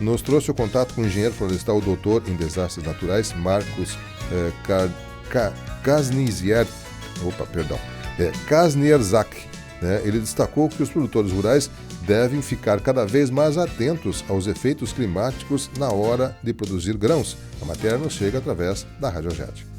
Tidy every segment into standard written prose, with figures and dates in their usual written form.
nos trouxe o contato com o engenheiro florestal, doutor em desastres naturais, Marcos Kaznierzak. Ele destacou que os produtores rurais devem ficar cada vez mais atentos aos efeitos climáticos na hora de produzir grãos. A matéria nos chega através da Rádio Jet.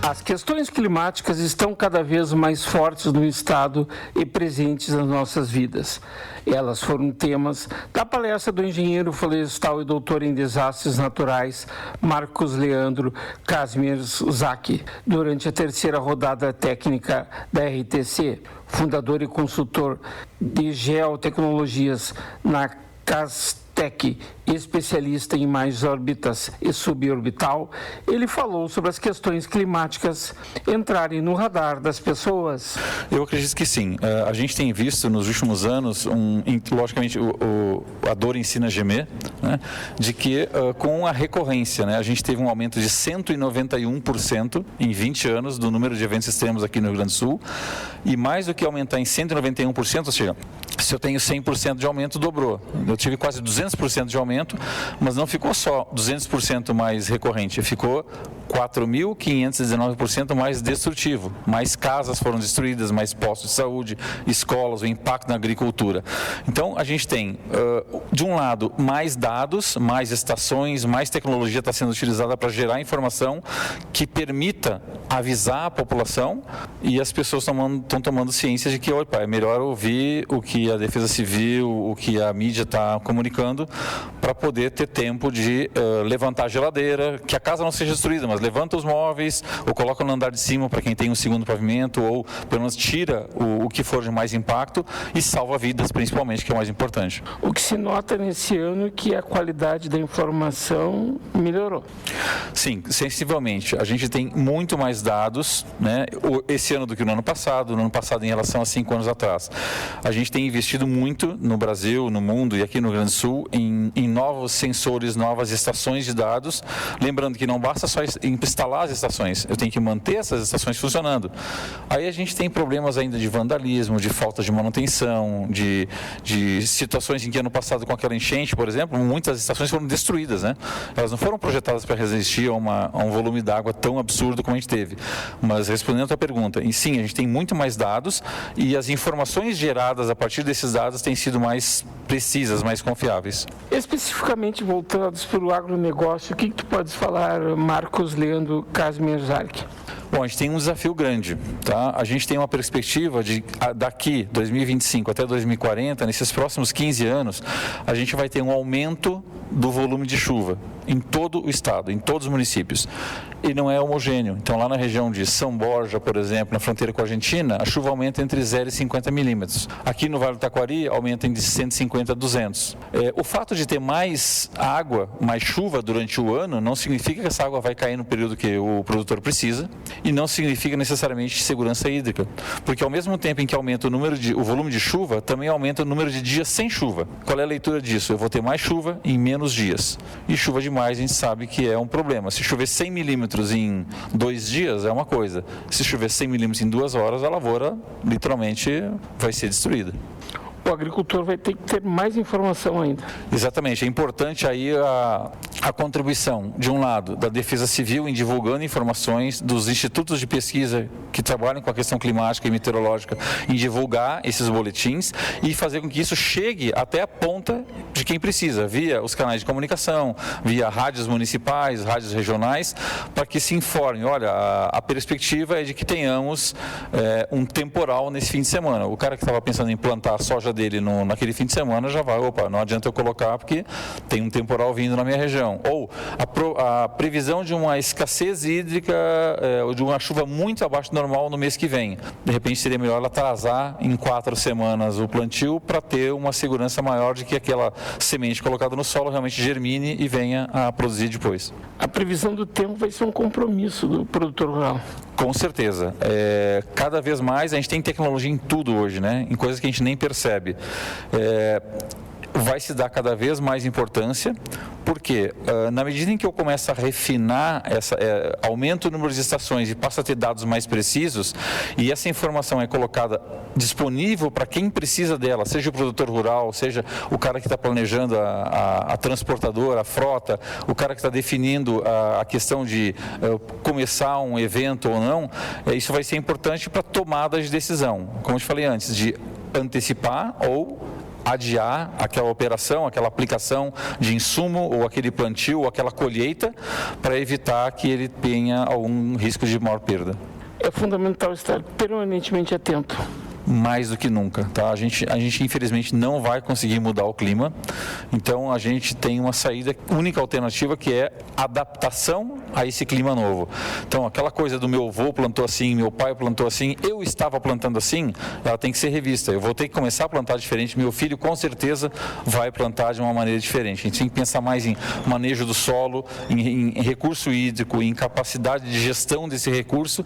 As questões climáticas estão cada vez mais fortes no Estado e presentes nas nossas vidas. Elas foram temas da palestra do engenheiro florestal e doutor em desastres naturais, Marcos Leandro Kaznierzak, durante a terceira rodada técnica da RTC, fundador e consultor de geotecnologias na Castec, especialista em mais órbitas e suborbital. Ele falou sobre as questões climáticas entrarem no radar das pessoas. Eu acredito que sim. A gente tem visto nos últimos anos, logicamente, a dor ensina a gemer, né, de que com a recorrência, né, a gente teve um aumento de 191% em 20 anos do número de eventos extremos aqui no Rio Grande do Sul, e mais do que aumentar em 191%, ou seja, se eu tenho 100% de aumento, dobrou. Eu tive quase 200% de aumento, mas não ficou só 200% mais recorrente, ficou 4.519% mais destrutivo. Mais casas foram destruídas, mais postos de saúde, escolas, o impacto na agricultura. Então, a gente tem, de um lado, mais dados, mais estações, mais tecnologia está sendo utilizada para gerar informação que permita avisar a população, e as pessoas estão tomando ciência de que, opa, é melhor ouvir o que a Defesa Civil, o que a mídia está comunicando, para poder ter tempo de levantar a geladeira, que a casa não seja destruída, mas levanta os móveis, ou coloca no andar de cima para quem tem um segundo pavimento, ou pelo menos tira o que for de mais impacto e salva vidas, principalmente, que é o mais importante. O que se nota nesse ano é que a qualidade da informação melhorou. Sim, sensivelmente. A gente tem muito mais dados, né, esse ano do que no ano passado em relação a 5 anos atrás. A gente tem investido muito no Brasil, no mundo e aqui no Rio Grande do Sul em novos sensores, novas estações de dados. Lembrando que não basta só instalar as estações, eu tenho que manter essas estações funcionando. Aí a gente tem problemas ainda de vandalismo, de falta de manutenção, de situações em que ano passado, com aquela enchente, por exemplo, muitas estações foram destruídas, né? Elas não foram projetadas para resistir a um volume d'água tão absurdo como a gente teve. Mas respondendo a tua pergunta, e sim, a gente tem muito mais dados e as informações geradas a partir desses dados têm sido mais precisas, mais confiáveis. Especificamente voltados para o agronegócio, o que tu podes falar, Marcos Leandro Kaznierzak? Bom, a gente tem um desafio grande, tá? A gente tem uma perspectiva de daqui, 2025 até 2040, nesses próximos 15 anos, a gente vai ter um aumento do volume de chuva em todo o estado, em todos os municípios. E não é homogêneo. Então, lá na região de São Borja, por exemplo, na fronteira com a Argentina, a chuva aumenta entre 0 e 50 milímetros. Aqui no Vale do Taquari, aumenta de 150 a 200. O fato de ter mais água, mais chuva durante o ano, não significa que essa água vai cair no período que o produtor precisa, e não significa necessariamente segurança hídrica. Porque ao mesmo tempo em que aumenta o volume de chuva, também aumenta o número de dias sem chuva. Qual é a leitura disso? Eu vou ter mais chuva em menos dias. E chuva demais a gente sabe que é um problema. Se chover 100 milímetros em 2 dias, é uma coisa. Se chover 100 milímetros em 2 horas, a lavoura literalmente vai ser destruída. O agricultor vai ter que ter mais informação ainda. Exatamente. É importante aí a contribuição, de um lado, da Defesa Civil em divulgando informações, dos institutos de pesquisa que trabalham com a questão climática e meteorológica em divulgar esses boletins e fazer com que isso chegue até a ponta de quem precisa, via os canais de comunicação, via rádios municipais, rádios regionais, para que se informe. Olha, a perspectiva é de que tenhamos um temporal nesse fim de semana. O cara que estava pensando em plantar a soja dele naquele fim de semana já vai, não adianta eu colocar porque tem um temporal vindo na minha região. Ou a previsão de uma escassez hídrica, ou de uma chuva muito abaixo do normal no mês que vem. De repente seria melhor ela atrasar em 4 semanas o plantio para ter uma segurança maior de que aquela semente colocada no solo realmente germine e venha a produzir depois. A previsão do tempo vai ser um compromisso do produtor rural. Com certeza. Cada vez mais a gente tem tecnologia em tudo hoje, né? Em coisas que a gente nem percebe. vai se dar cada vez mais importância, porque na medida em que eu começo a refinar, aumento o número de estações e passo a ter dados mais precisos, e essa informação é colocada disponível para quem precisa dela, seja o produtor rural, seja o cara que está planejando a transportadora, a frota, o cara que está definindo a questão de começar um evento ou não, isso vai ser importante para tomada de decisão, como eu te falei antes, de antecipar ou adiar aquela operação, aquela aplicação de insumo ou aquele plantio ou aquela colheita para evitar que ele tenha algum risco de maior perda. É fundamental estar permanentemente atento. Mais do que nunca, tá? A gente infelizmente não vai conseguir mudar o clima, então a gente tem uma saída, única alternativa, que é adaptação a esse clima novo. Então aquela coisa do meu avô plantou assim, meu pai plantou assim, eu estava plantando assim, ela tem que ser revista. Eu vou ter que começar a plantar diferente, meu filho com certeza vai plantar de uma maneira diferente. A gente tem que pensar mais em manejo do solo, em recurso hídrico, em capacidade de gestão desse recurso,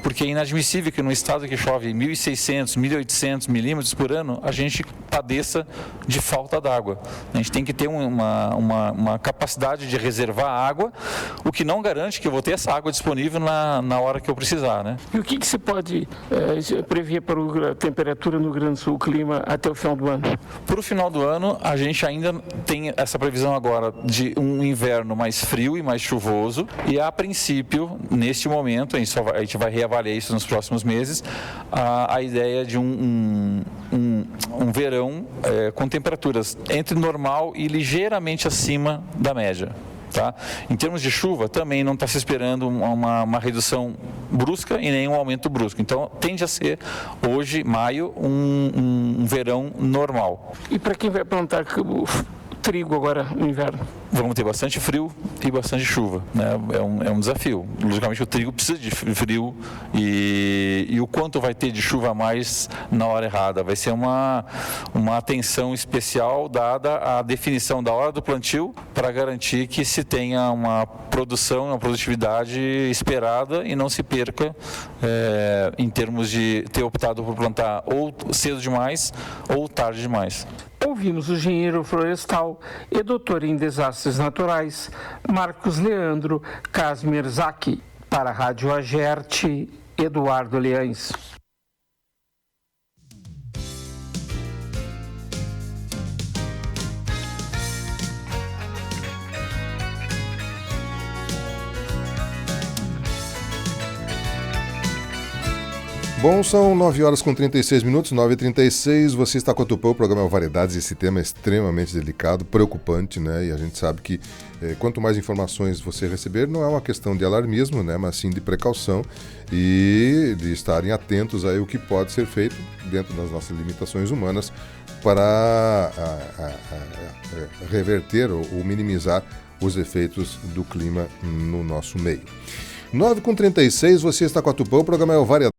porque é inadmissível que no estado que chove 1.600, 1.800 milímetros por ano, a gente padeça de falta d'água. A gente tem que ter uma capacidade de reservar água, o que não garante que eu vou ter essa água disponível na hora que eu precisar, né? E o que se pode prever para a temperatura no Rio Grande do Sul, o clima, até o final do ano? Para o final do ano, a gente ainda tem essa previsão agora de um inverno mais frio e mais chuvoso, e a princípio, neste momento, a gente vai reavaliar isso nos próximos meses, a ideia de um verão com temperaturas entre normal e ligeiramente acima da média. Tá? Em termos de chuva, também não está se esperando uma redução brusca e nem um aumento brusco. Então, tende a ser, hoje, maio, um verão normal. E para quem vai plantar trigo agora no inverno? Vamos ter bastante frio e bastante chuva, né? É um desafio. Logicamente o trigo precisa de frio e o quanto vai ter de chuva a mais na hora errada. Vai ser uma atenção especial dada à definição da hora do plantio para garantir que se tenha uma produção, uma produtividade esperada e não se perca em termos de ter optado por plantar ou cedo demais ou tarde demais. Ouvimos o engenheiro florestal e doutor em desastres naturais, Marcos Leandro Kasmierzak. Para a Rádio Agerte, Eduardo Leães. Bom, são 9 horas com 36 minutos, 9h36, você está com a Tupã, o programa é o Variedades, esse tema é extremamente delicado, preocupante, né? E a gente sabe que quanto mais informações você receber, não é uma questão de alarmismo, né? Mas sim de precaução e de estarem atentos aí o que pode ser feito dentro das nossas limitações humanas para reverter ou minimizar os efeitos do clima no nosso meio. 9h36, você está com a Tupã, o programa é o Variedades.